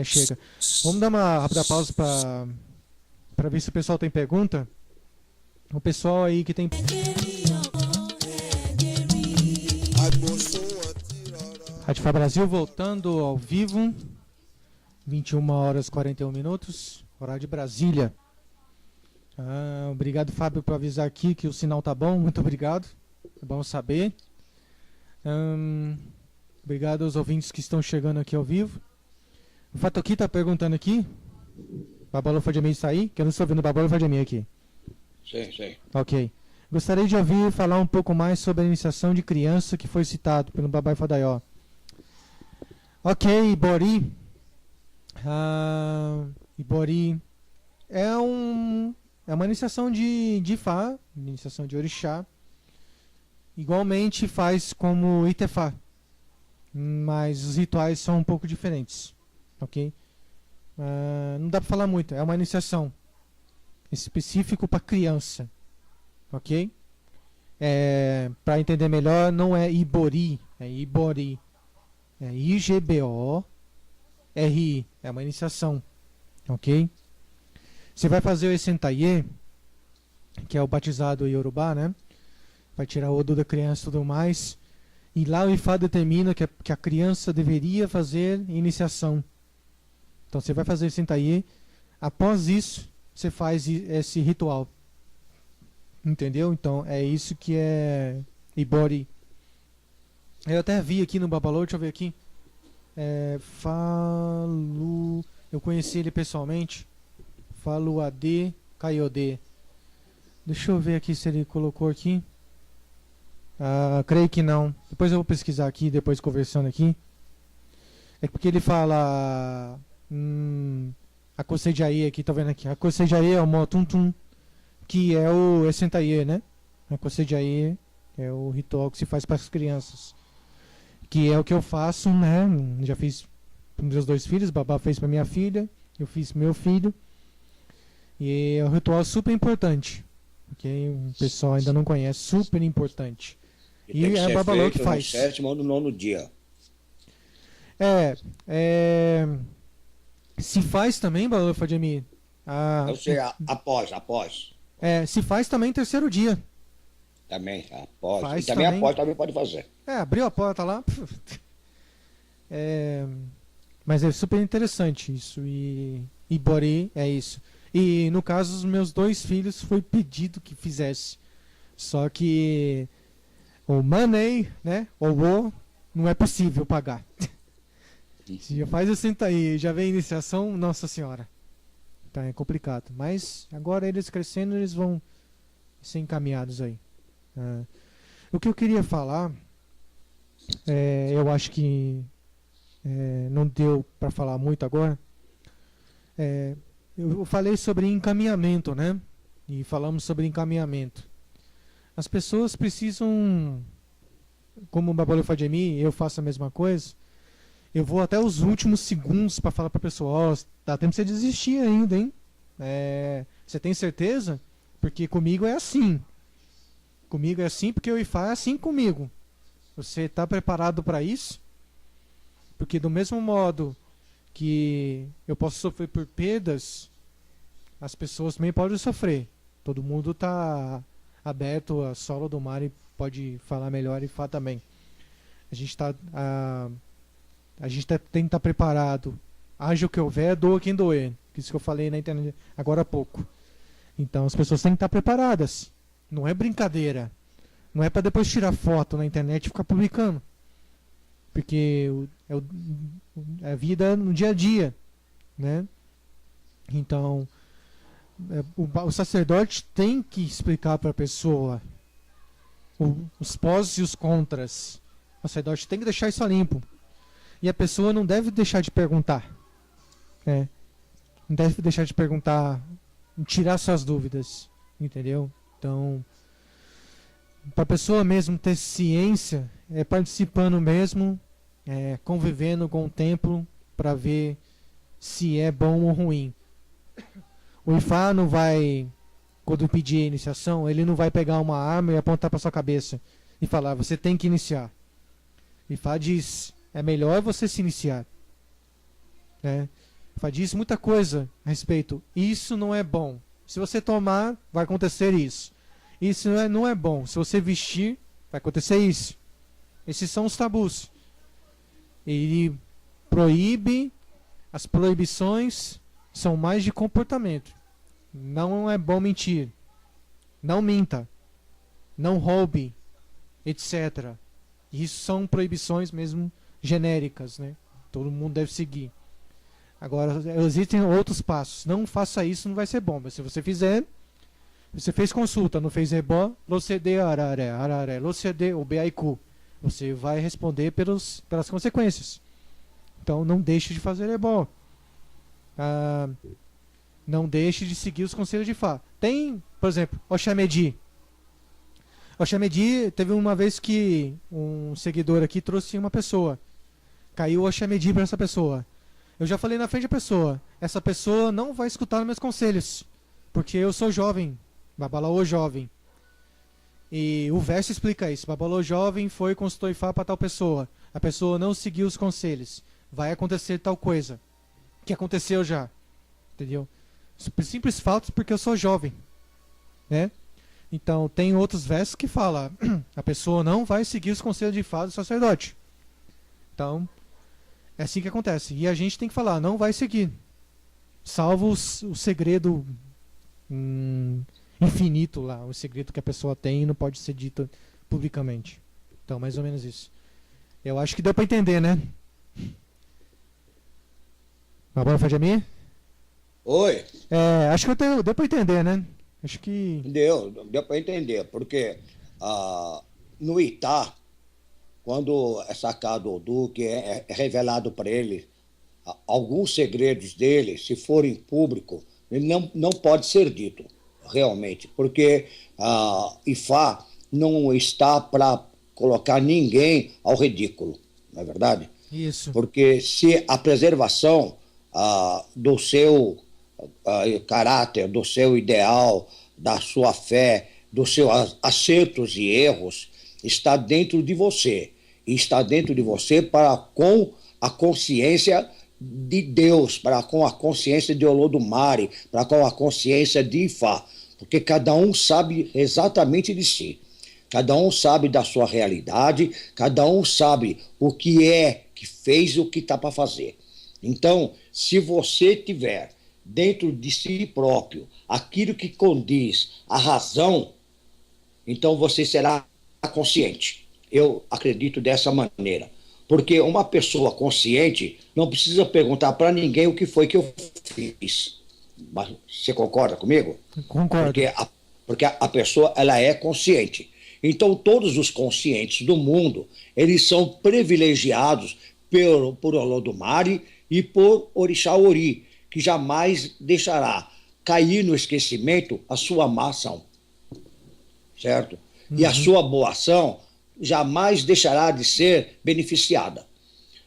chega. Vamos dar uma rápida pausa para ver se o pessoal tem pergunta. O pessoal aí que tem... Rádio Fá Brasil voltando ao vivo. 21 horas e 41 minutos. Horário de Brasília. Obrigado, Fábio, por avisar aqui que o sinal tá bom. Muito obrigado. É bom saber. Obrigado aos ouvintes que estão chegando aqui ao vivo. O Fatoki tá perguntando aqui. Babalô Fadjemi está aí? Que eu não estou ouvindo o Babalô Fadjemi aqui. Sim. Ok. Gostaria de ouvir falar um pouco mais sobre a iniciação de criança que foi citado pelo Babai Fadaió. Ok, Ibori. Ibori é uma iniciação de Ifá, iniciação de Orixá. Igualmente faz como Itefá, mas os rituais são um pouco diferentes. Ok? Não dá para falar muito, é uma iniciação específico para criança. Ok? Para entender melhor, não é Ibori, é Ibori. É I-G-B-O-R-I. É uma iniciação. Ok? Você vai fazer o Essentaie, que é o batizado Yorubá, né? Vai tirar o Odu da criança e tudo mais. E lá o Ifá determina que a criança deveria fazer iniciação. Então você vai fazer o Essentaie. Após isso, você faz esse ritual. Entendeu? Então é isso que é Ibori. Eu até vi aqui no Babalô, deixa eu ver aqui. Eu conheci ele pessoalmente. Faluade Kaiode. Deixa eu ver aqui se ele colocou aqui. Creio que não. Depois eu vou pesquisar aqui, depois conversando aqui. É porque ele fala... a Kosejaie aqui, tá vendo aqui? A Kosejaie é o Motuntum, que é o Essentaie, né? A Kosejaie é o ritual que se faz para as crianças. Que é o que eu faço, né? Já fiz para meus 2 filhos, Babá fez para minha filha, eu fiz para meu filho. E é um ritual super importante. Ok? O pessoal ainda não conhece, super importante. E é a Babalô que faz. No 7º ou no 9º dia. Se faz também, Babalô Fadjemi. Eu sei, após. Se faz também 3º dia. Também, após. Faz e também também. após também pode fazer. Abriu a porta lá. Mas é super interessante isso. E Ibori é isso. E no caso, os meus 2 filhos foi pedido que fizesse. Só que o money, né? Não é possível pagar. Se já faz assim, tá aí, já vem a iniciação, nossa senhora. Então é complicado. Mas agora eles crescendo, eles vão ser encaminhados aí. O que eu queria falar, eu acho que não deu para falar muito agora. Eu falei sobre encaminhamento, né? E falamos sobre encaminhamento. As pessoas precisam, como o Babalô Fadjemi, eu faço a mesma coisa. Eu vou até os últimos segundos para falar para a pessoa, dá tempo de você desistir ainda, hein? Você tem certeza? Porque comigo é assim. Comigo é assim porque o Ifá é assim comigo. Você está preparado para isso? Porque do mesmo modo que eu posso sofrer por perdas, as pessoas também podem sofrer. Todo mundo está aberto a solo do mar e pode falar melhor Ifá também. A gente tem que estar preparado. Haja o que houver, doa quem doer. Isso que eu falei na internet agora há pouco. Então as pessoas têm que estar preparadas. Não é brincadeira. Não é para depois tirar foto na internet e ficar publicando. Porque é a vida no dia a dia, né? Então o sacerdote tem que explicar para a pessoa os pós e os contras. O sacerdote tem que deixar isso limpo. E a pessoa não deve deixar de perguntar. Não deve deixar de perguntar, tirar suas dúvidas. Entendeu? Então, para a pessoa mesmo ter ciência, participando mesmo, convivendo com o templo, para ver se é bom ou ruim. O Ifá não vai, quando pedir a iniciação, ele não vai pegar uma arma e apontar para sua cabeça e falar, você tem que iniciar. O Ifá diz, é melhor você se iniciar. Né? Fá diz muita coisa a respeito. Isso não é bom. Se você tomar, vai acontecer isso. Isso não é bom. Se você vestir, vai acontecer isso. Esses são os tabus. Ele proíbe, as proibições são mais de comportamento. Não é bom mentir. Não minta. Não roube, etc. Isso são proibições mesmo genéricas, né? Todo mundo deve seguir. Agora, existem outros passos. Não faça isso, não vai ser bom. Mas se você fizer, você fez consulta, não fez rebó, proceder araré, araré, proceder o BAIQ. Você vai responder pelas consequências. Então, não deixe de fazer rebó. Não deixe de seguir os conselhos de Fá. Tem, por exemplo, Oxamedi. Oxamedi, teve uma vez que um seguidor aqui trouxe uma pessoa. Caiu o Oxamedi para essa pessoa. Eu já falei na frente da pessoa. Essa pessoa não vai escutar meus conselhos. Porque eu sou jovem. Babalaô jovem. E o verso explica isso. Babalaô jovem foi consultor Ifá para tal pessoa. A pessoa não seguiu os conselhos. Vai acontecer tal coisa. Que aconteceu já. Entendeu? Simples fatos porque eu sou jovem. Né? Então, tem outros versos que fala a pessoa não vai seguir os conselhos de Ifá do sacerdote. Então, é assim que acontece. E a gente tem que falar, não vai seguir. Salvo o segredo infinito lá, o segredo que a pessoa tem e não pode ser dito publicamente. Então, mais ou menos isso. Eu acho que deu para entender, né? Babala Fadjami? Oi. Acho que deu para entender, né? Acho que... Deu para entender, porque no Itá, quando é sacado o Duque, é revelado para ele alguns segredos dele, se forem público, ele não pode ser dito, realmente, porque Ifá não está para colocar ninguém ao ridículo, não é verdade? Isso. Porque se a preservação do seu caráter, do seu ideal, da sua fé, dos seus acertos e erros, está dentro de você. E está dentro de você para com a consciência de Deus, para com a consciência de Olodumare, para com a consciência de Ifá. Porque cada um sabe exatamente de si. Cada um sabe da sua realidade, cada um sabe o que fez e o que está para fazer. Então, se você tiver dentro de si próprio aquilo que condiz a razão, então você será consciente. Eu acredito dessa maneira. Porque uma pessoa consciente não precisa perguntar para ninguém o que foi que eu fiz. Você concorda comigo? Concordo. Porque a pessoa ela é consciente. Então, todos os conscientes do mundo, eles são privilegiados por Olodumare e por Orixá Ori, que jamais deixará cair no esquecimento a sua má ação. Certo? E a sua boa ação jamais deixará de ser beneficiada.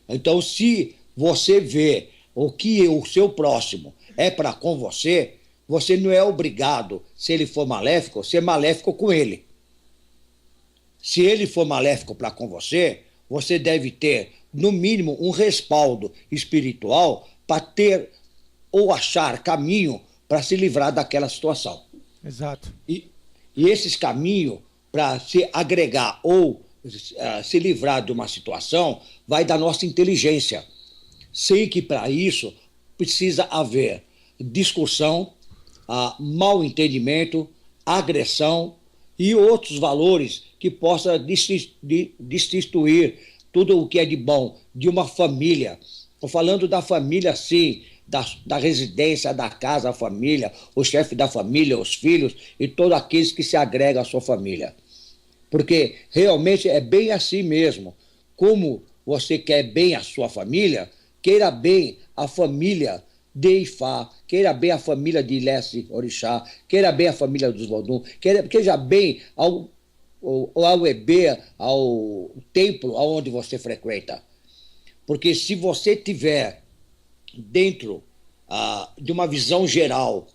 Então, se você vê o que o seu próximo é para com você, você não é obrigado, se ele for maléfico, ser maléfico com ele. Se ele for maléfico para com você, você deve ter, no mínimo, um respaldo espiritual para ter ou achar caminho para se livrar daquela situação. Exato. E esses caminhos para se agregar ou se livrar de uma situação vai da nossa inteligência. Sei que para isso precisa haver discussão, mal entendimento, agressão e outros valores que possa destituir tudo o que é de bom de uma família. Estou falando da família, sim, da residência, da casa, a família, o chefe da família, os filhos e todos aqueles que se agregam à sua família. Porque realmente é bem assim mesmo. Como você quer bem a sua família, queira bem a família de Ifá, queira bem a família de Ilesse Orixá, queira bem a família dos Vodun, queira bem ao EB, ao templo aonde você frequenta. Porque se você tiver dentro de uma visão geral,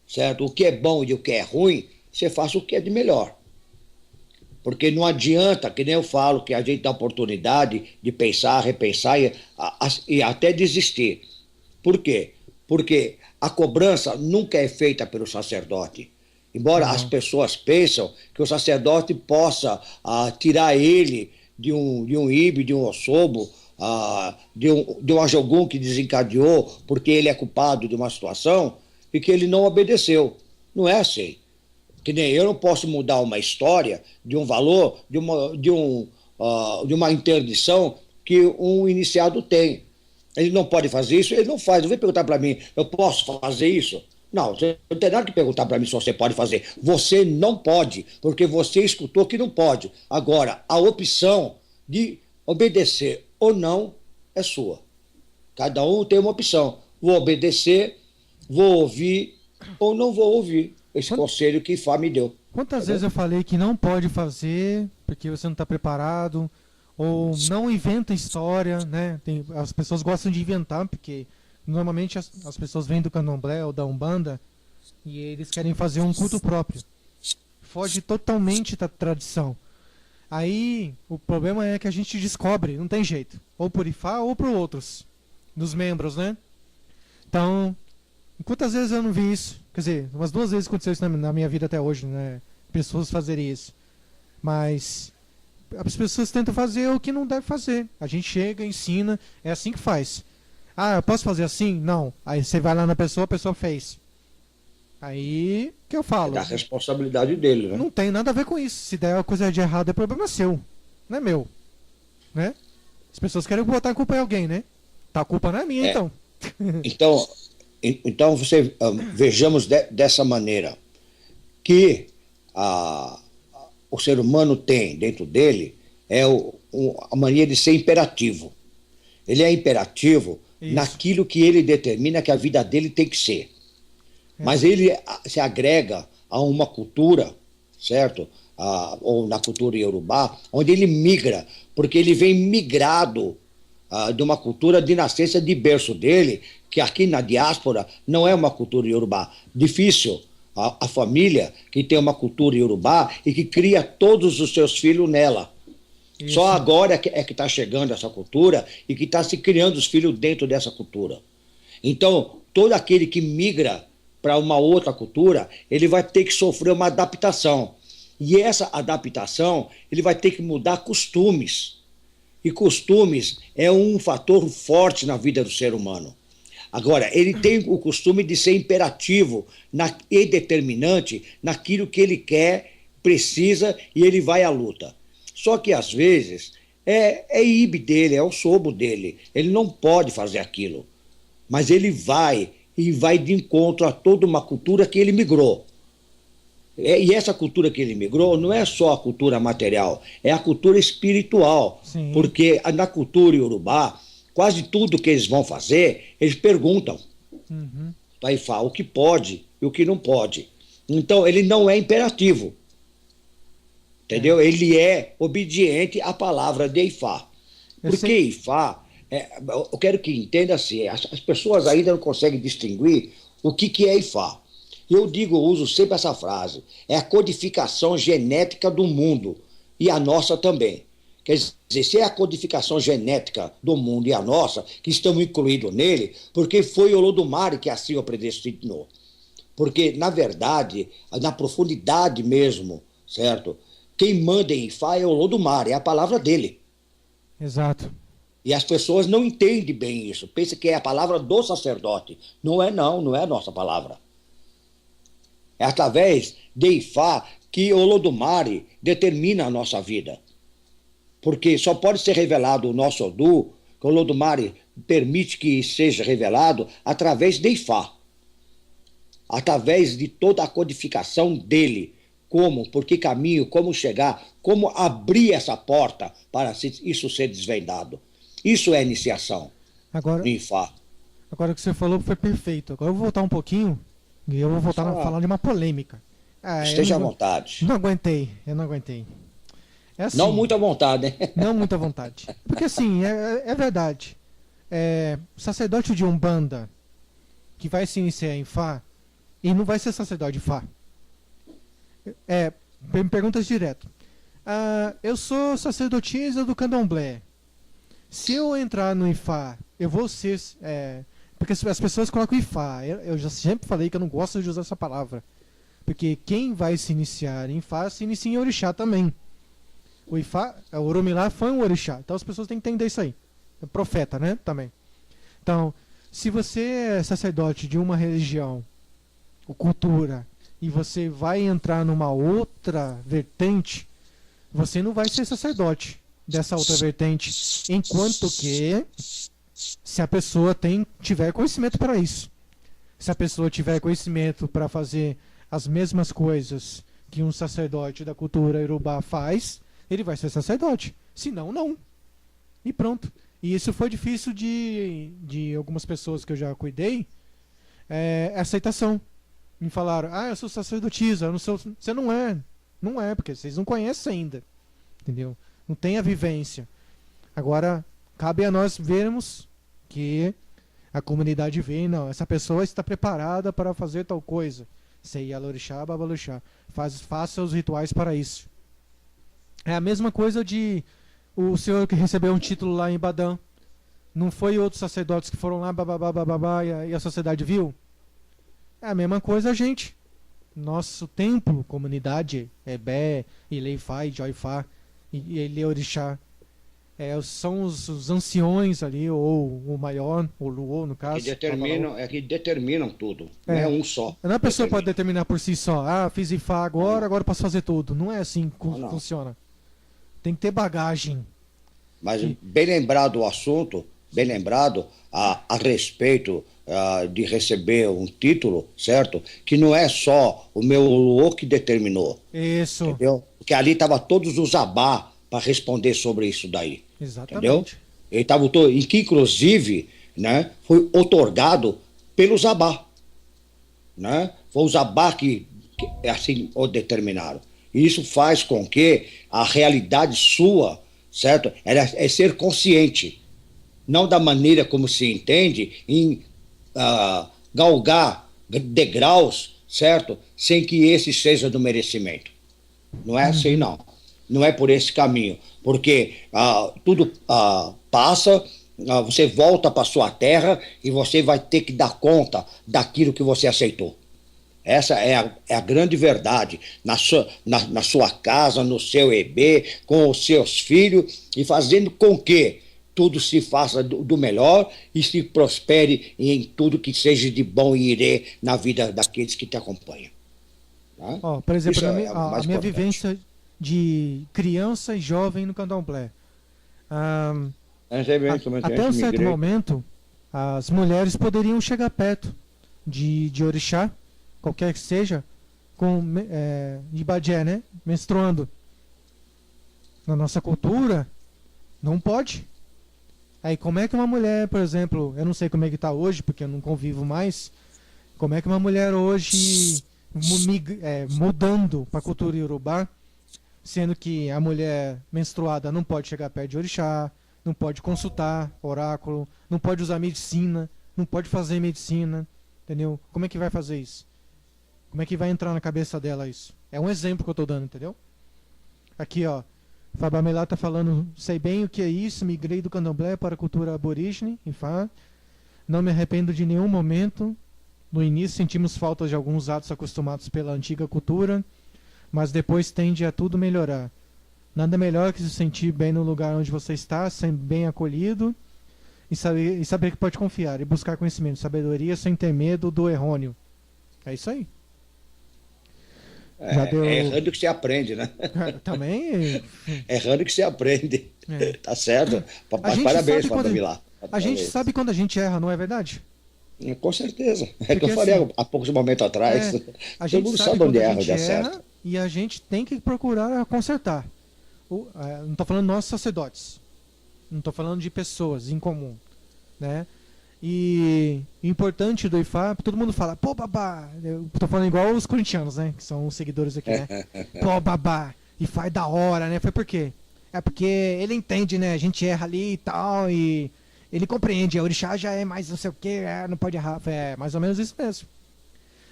certo? O que é bom e o que é ruim, você faça o que é de melhor. Porque não adianta, que nem eu falo, que a gente dá oportunidade de pensar, repensar e até desistir. Por quê? Porque a cobrança nunca é feita pelo sacerdote. Embora as pessoas pensam que o sacerdote possa tirar ele de um ibe, de um ossobo, de um ajogum que desencadeou porque ele é culpado de uma situação e que ele não obedeceu. Não é assim. Que nem eu não posso mudar uma história de um valor, de uma interdição que um iniciado tem. Ele não pode fazer isso, ele não faz. Não vem perguntar para mim, eu posso fazer isso? Não, você não tem nada que perguntar para mim se você pode fazer. Você não pode, porque você escutou que não pode. Agora, a opção de obedecer ou não é sua. Cada um tem uma opção. Vou obedecer, vou ouvir ou não vou ouvir esse conselho que Ifá me deu. Quantas vezes eu falei que não pode fazer porque você não está preparado, ou não inventa história, né? As pessoas gostam de inventar, porque normalmente as pessoas vêm do candomblé ou da umbanda e eles querem fazer um culto próprio. Foge totalmente da tradição. Aí o problema é que a gente descobre, não tem jeito, ou por Ifá ou por outros, dos membros, né? Então, quantas vezes eu não vi isso? Quer dizer, umas 2 vezes aconteceu isso na minha vida até hoje, né? Pessoas fazerem isso. Mas as pessoas tentam fazer o que não deve fazer. A gente chega, ensina, é assim que faz. Ah, eu posso fazer assim? Não. Aí você vai lá na pessoa, a pessoa fez. Aí, o que eu falo? É da responsabilidade dele, né? Não tem nada a ver com isso. Se der uma coisa de errado, é problema seu. Não é meu. Né? As pessoas querem botar a culpa em alguém, né? Tá, a culpa não é minha, então. Então vejamos dessa maneira. Que o ser humano tem dentro dele a mania de ser imperativo. Ele é imperativo naquilo que ele determina que a vida dele tem que ser. Mas ele se agrega a uma cultura, certo? Ou na cultura iorubá, onde ele migra, porque ele vem migrado de uma cultura de nascença de berço dele, que aqui na diáspora não é uma cultura iorubá. Difícil a família que tem uma cultura iorubá e que cria todos os seus filhos nela. Isso. Só agora é que está chegando essa cultura e que está se criando os filhos dentro dessa cultura. Então, todo aquele que migra para uma outra cultura, ele vai ter que sofrer uma adaptação. E essa adaptação, ele vai ter que mudar costumes. E costumes é um fator forte na vida do ser humano. Agora, ele tem o costume de ser imperativo e determinante naquilo que ele quer, precisa, e ele vai à luta. Só que, às vezes, é ibe dele, é o sobo dele. Ele não pode fazer aquilo. Mas ele vai de encontro a toda uma cultura que ele migrou. E essa cultura que ele migrou não é só a cultura material, é a cultura espiritual. Sim. Porque na cultura iorubá, quase tudo que eles vão fazer, eles perguntam para Ifá o que pode e o que não pode. Então, ele não é imperativo. Entendeu? Ele é obediente à palavra de Ifá. Porque Ifá, eu quero que entenda assim, as pessoas ainda não conseguem distinguir o que é Ifá. Eu uso sempre essa frase, é a codificação genética do mundo, e a nossa também. Quer dizer, se é a codificação genética do mundo e a nossa, que estamos incluídos nele, porque foi Olodumare que assim o predestinou. Porque, na verdade, na profundidade mesmo, certo? Quem manda em Ifá é Olodumare, é a palavra dele. Exato. E as pessoas não entendem bem isso. Pensam que é a palavra do sacerdote. Não é a nossa palavra. É através de Ifá que Olodumare determina a nossa vida. Porque só pode ser revelado o nosso Odu, que Olodumare permite que seja revelado através de Ifá. Através de toda a codificação dele. Como, por que caminho, como chegar, como abrir essa porta para isso ser desvendado. Isso é iniciação agora, no Ifá. Agora o que você falou foi perfeito. Agora eu vou voltar um pouquinho e eu vou voltar a falar de uma polêmica. Esteja à vontade. Eu não aguentei. É assim, não muito à vontade, né? Não muito à vontade. Porque assim, é verdade. Sacerdote de Umbanda que vai se iniciar em Ifá, e não vai ser sacerdote de Ifá. Me perguntas direto. Eu sou sacerdotisa do candomblé. Se eu entrar no Ifá, eu vou ser... porque as pessoas colocam Ifá. Eu já sempre falei que eu não gosto de usar essa palavra. Porque quem vai se iniciar em Ifá se inicia em Orixá também. O Ifá, o Oromilá foi um Orixá. Então as pessoas têm que entender isso aí. É profeta, né? Também. Então, se você é sacerdote de uma religião ou cultura e você vai entrar numa outra vertente, você não vai ser sacerdote dessa outra vertente, enquanto que se a pessoa tiver conhecimento para isso. Se a pessoa tiver conhecimento para fazer as mesmas coisas que um sacerdote da cultura iorubá faz, ele vai ser sacerdote. Se não, não. E pronto. E isso foi difícil de algumas pessoas que eu já cuidei, aceitação. Me falaram, eu sou sacerdotisa, eu não sou... Você não é. Não é, porque vocês não conhecem ainda. Entendeu? Não tem a vivência. Agora, cabe a nós vermos que a comunidade vê, não, essa pessoa está preparada para fazer tal coisa. Sei Alorixá, Babalorixá. Faça os rituais para isso. É a mesma coisa de o senhor que recebeu um título lá em Badã. Não foi outros sacerdotes que foram lá, bababá, e a sociedade viu? É a mesma coisa a gente. Nosso templo, comunidade, Ebé, Ileifá, Joifá, e Eleorixá. São os anciões ali, ou o maior, o Luô, no caso. Que determinam tudo. Não é um só. Não é a pessoa pode determinar por si só. Fiz Ifá agora posso fazer tudo. Não é assim que funciona. Tem que ter bagagem. Mas bem lembrado o assunto, bem lembrado a respeito de receber um título, certo? Que não é só o meu Luô que determinou. Isso. Entendeu? Porque ali estavam todos os Zabá para responder sobre isso daí. Exatamente. Entendeu? Ele estava e que inclusive, né, foi otorgado pelo Zabá, né? Foi o Zabá que assim o determinaram. E isso faz com que a realidade sua, certo? É ser consciente, não da maneira como se entende em galgar degraus, certo? Sem que esse seja do merecimento. Não é assim, não. Não é por esse caminho, porque tudo passa, você volta para sua terra e você vai ter que dar conta daquilo que você aceitou. Essa é a grande verdade, na sua casa, no seu EB, com os seus filhos, e fazendo com que tudo se faça do melhor e se prospere em tudo que seja de bom e irê na vida daqueles que te acompanham. Tá? Por exemplo, a minha vivência de criança e jovem no candomblé. Até um certo momento, as mulheres poderiam chegar perto de orixá, qualquer que seja, de Bagé, né? Menstruando. Na nossa cultura, não pode. Aí como é que uma mulher, por exemplo, eu não sei como é que está hoje, porque eu não convivo mais, como é que uma mulher hoje, mudando para a cultura iorubá, sendo que a mulher menstruada não pode chegar perto de orixá, não pode consultar oráculo, não pode usar medicina, não pode fazer medicina, entendeu? Como é que vai fazer isso? Como é que vai entrar na cabeça dela isso? É um exemplo que eu estou dando, entendeu? Aqui, ó, Fabamelá está falando, sei bem o que é isso, migrei do candomblé para a cultura aborígene, Ifá. Não me arrependo de nenhum momento. No início sentimos falta de alguns atos acostumados pela antiga cultura, mas depois tende a tudo melhorar. Nada melhor que se sentir bem no lugar onde você está, ser bem acolhido e saber que pode confiar e buscar conhecimento, sabedoria sem ter medo do errôneo. É isso aí. É errando que você aprende, né? Também. É errando que você aprende. Tá certo? Parabéns, Fabamelá. A gente sabe quando a gente erra, não é verdade? Com certeza. É que eu falei há poucos momentos atrás. Todo mundo sabe onde erra e dá certo. E a gente tem que procurar consertar. Não estou falando nós sacerdotes. Não estou falando de pessoas em comum. Né? E o importante do Ifá, todo mundo fala, pô, babá. Eu tô falando igual os corintianos, né? Que são os seguidores aqui, né? Pô, babá. Ifá é da hora, né? Foi por quê? É porque ele entende, né? A gente erra ali e tal, e ele compreende. A orixá já é mais não sei o quê, não pode errar. É mais ou menos isso mesmo.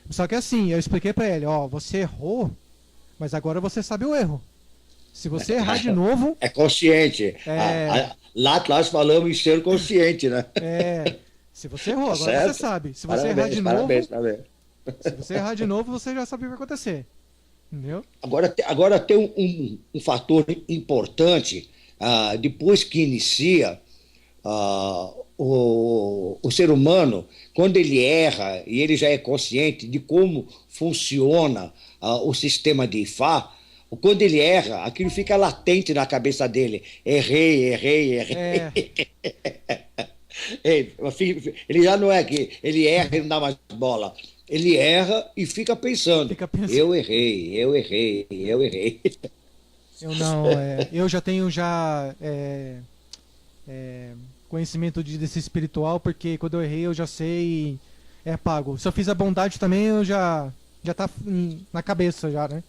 Só que assim, eu expliquei pra ele, ó, você errou, mas agora você sabe o erro. Se você errar de novo... É consciente. Lá atrás falamos em ser consciente, né? Se você errou, agora certo? você sabe. Se você Parabéns, errar de parabéns, novo... parabéns. Se você errar de novo, você já sabe o que vai acontecer. Entendeu? Agora tem um fator importante, depois que inicia o ser humano, quando ele erra e ele já é consciente de como funciona o sistema de Ifá, quando ele erra, aquilo fica latente na cabeça dele. Errei. Ele já não é que ele erra e não dá mais bola. Ele erra e fica pensando. Eu errei. Eu não, eu já tenho conhecimento desse espiritual, porque quando eu errei eu já sei, é pago. Se eu fiz a bondade também, eu já tá na cabeça já, né?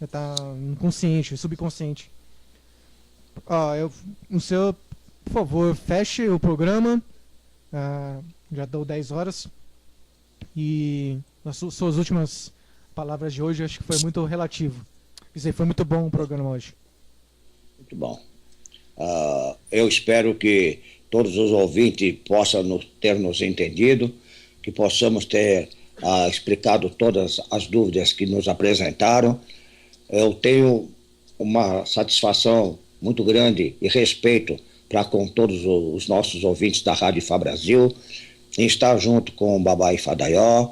Já tá inconsciente, subconsciente. O senhor, por favor, feche o programa. Já deu 10 horas. E as suas últimas palavras de hoje, acho que foi muito relativo. Quer dizer, foi muito bom o programa hoje. Muito bom. Eu espero que todos os ouvintes possam ter nos entendido, que possamos ter explicado todas as dúvidas que nos apresentaram. Eu tenho uma satisfação muito grande e respeito para com todos os nossos ouvintes da Rádio Ifá Brasil, em estar junto com o Babá Ifá Daió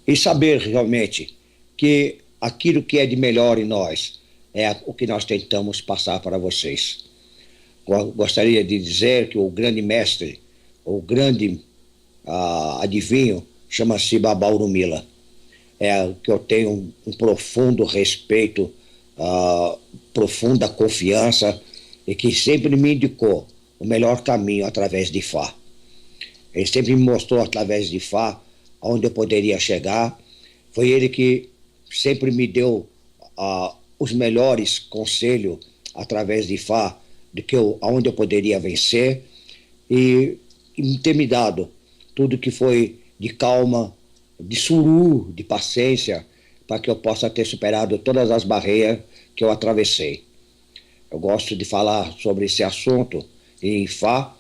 e saber realmente que aquilo que é de melhor em nós é o que nós tentamos passar para vocês. Gostaria de dizer que o grande mestre, o grande adivinho, chama-se Babá Orunmila. É que eu tenho um profundo respeito, profunda confiança, e que sempre me indicou o melhor caminho através de Ifá. Ele sempre me mostrou através de Ifá aonde eu poderia chegar. Foi ele que sempre me deu os melhores conselhos através de Ifá, de aonde eu poderia vencer, e ter me dado tudo que foi de calma, de suru, de paciência, para que eu possa ter superado todas as barreiras que eu atravessei. Eu gosto de falar sobre esse assunto em Ifá,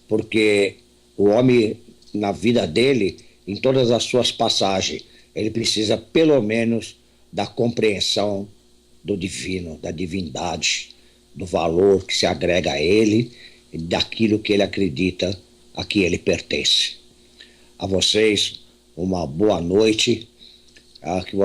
porque o homem, na vida dele, em todas as suas passagens, ele precisa pelo menos da compreensão do divino, da divindade, do valor que se agrega a ele e daquilo que ele acredita a que ele pertence. A vocês, uma boa noite. Que